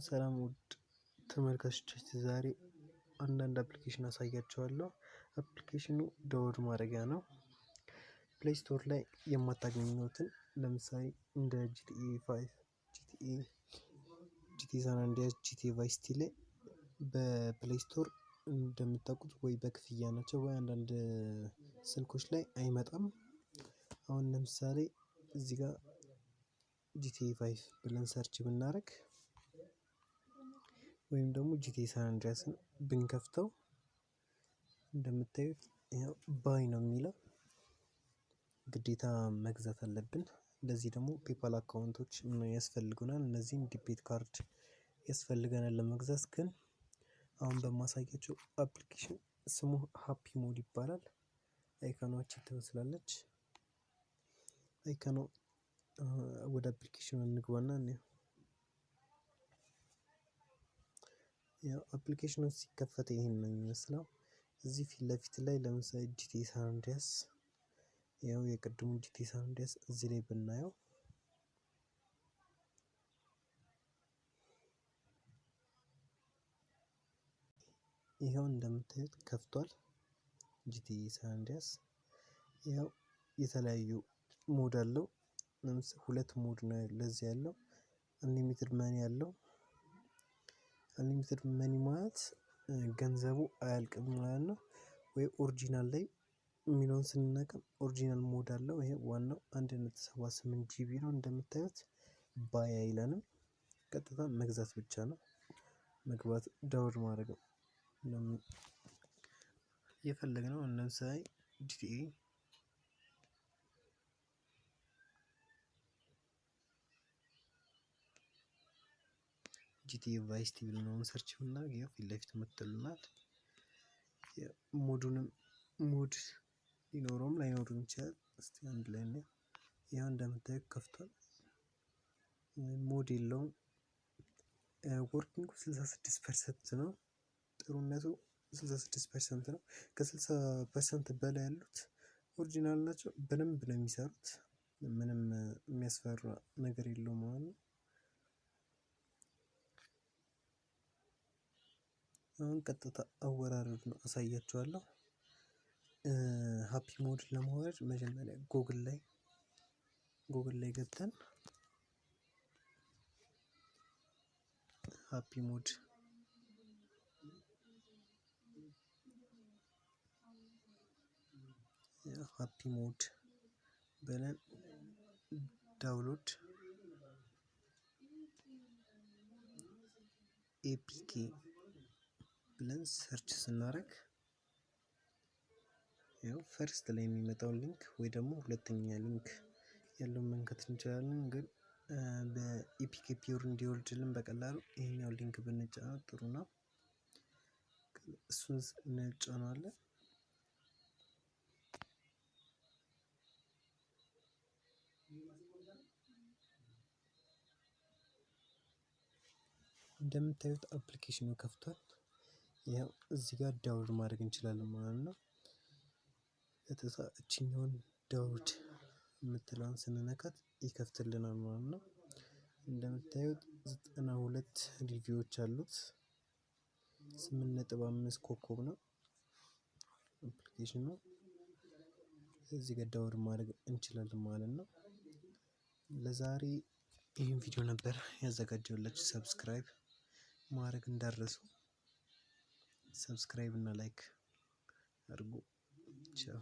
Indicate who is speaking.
Speaker 1: ሰላም ውድ ተመልካቾቻችን፣ ዛሬ አንዳንድ አፕሊኬሽን አሳያችኋለሁ። አፕሊኬሽኑ ዳውንሎድ ማድረጊያ ነው። ፕሌይ ስቶር ላይ የማታገኙትን ለምሳሌ እንደ ጂቲኤ 5፣ ጂቲኤ ሳን አንድሪያስ፣ ጂቲኤ ቫይስ ሲቲ ላይ በፕሌይ ስቶር እንደምታውቁት ወይ በክፍያ ናቸው ወይ አንዳንድ ስልኮች ላይ አይመጣም። አሁን ለምሳሌ እዚህ ጋር ጂቲኤ 5 ብለን ሰርች ብናደርግ ወይም ደግሞ ጂቲኤ ሳን አንድሪያስን ብንከፍተው እንደምታዩት ያው ባይ ነው የሚለው። ግዴታ መግዛት አለብን። ለዚህ ደግሞ ፔፓል አካውንቶች ያስፈልጉናል። እነዚህም ዲቤት ካርድ ያስፈልገናል ለመግዛት። ግን አሁን በማሳያቸው አፕሊኬሽን ስሙ ሃፒ ሞድ ይባላል። አይካኗችን ትመስላለች። አይካኗ ወደ አፕሊኬሽኑ እንግባና ያው አፕሊኬሽኑ ሲከፈት ይሄን ነው የሚመስለው። እዚህ ፊት ለፊት ላይ ለምሳሌ ጂቲኤ ሳን አንድሪያስ፣ ያው የቅድሙ ጂቲኤ ሳን አንድሪያስ እዚህ ላይ ብናየው ይሄው እንደምታዩት ከፍቷል። ጂቲኤ ሳን አንድሪያስ ያው የተለያዩ ሞድ አለው። ለምሳሌ ሁለት ሞድ ነው ለዚህ ያለው። አንሊሚትድ መኒ ያለው። አንሊሚትድ መኒ ማለት ገንዘቡ አያልቅም ማለት ነው። ወይ ኦሪጂናል ላይ የሚለውን ስንነቅም ኦሪጂናል ሞድ አለው። ይሄ ዋናው 1.78 ጂቢ ነው። እንደምታዩት ባይ አይለንም። ቀጥታ መግዛት ብቻ ነው። መግባት ዳውንሎድ ማድረግ ነው የፈለግነው። ለምሳሌ ጂቲኤ ቫይስ ሲቲ ብለን ሰርች ብናደርግ ያው ፊት ለፊት መጥቶልናል። ሞድ ሊኖረውም ላይኖርም ይችላል። እስቲ አንድ ላይ ነው። ያው እንደምታዩት ከፍቷል። ሞድ የለውም። ወርኪንጉ 66% ነው። ጥሩነቱ 66% ነው። ከ60% በላይ ያሉት ኦሪጂናል ናቸው። በደንብ ነው የሚሰሩት። ምንም የሚያስፈራ ነገር የለውም ማለት ነው። አሁን ቀጥታ አወራረድ ነው አሳያችኋለሁ። ሃፒ ሞድ ለማውረድ መጀመሪያ ጉግል ላይ ገብተን ሃፒ ሞድ ብለን ዳውንሎድ ኤፒኬ ብለን ሰርች ስናደርግ ያው ፈርስት ላይ የሚመጣው ሊንክ ወይ ደግሞ ሁለተኛ ሊንክ ያለውን መንካት እንችላለን። ግን በኢፒኬ ፒውር እንዲወርድልን በቀላሉ ይሄኛው ሊንክ ብንጫነው ጥሩ ነው። እሱን እንጫነዋለን። እንደምታዩት አፕሊኬሽኑ ከፍቷል። ያው እዚህ ጋር ዳውንሎድ ማድረግ እንችላለን ማለት ነው። እችኛውን ዳውንሎድ የምትለውን ስንነካት ይከፍትልናል ማለት ነው። እንደምታዩት 92 ሪቪዎች አሉት። 8.5 ኮከብ ነው አፕሊኬሽኑ። እዚህ ጋር ዳውንሎድ ማድረግ እንችላለን ማለት ነው። ለዛሬ ይህን ቪዲዮ ነበር ያዘጋጀሁላችሁ። ሰብስክራይብ ማድረግ እንዳትረሱ። ሰብስክራይብ እና ላይክ አድርጉ። ቻው።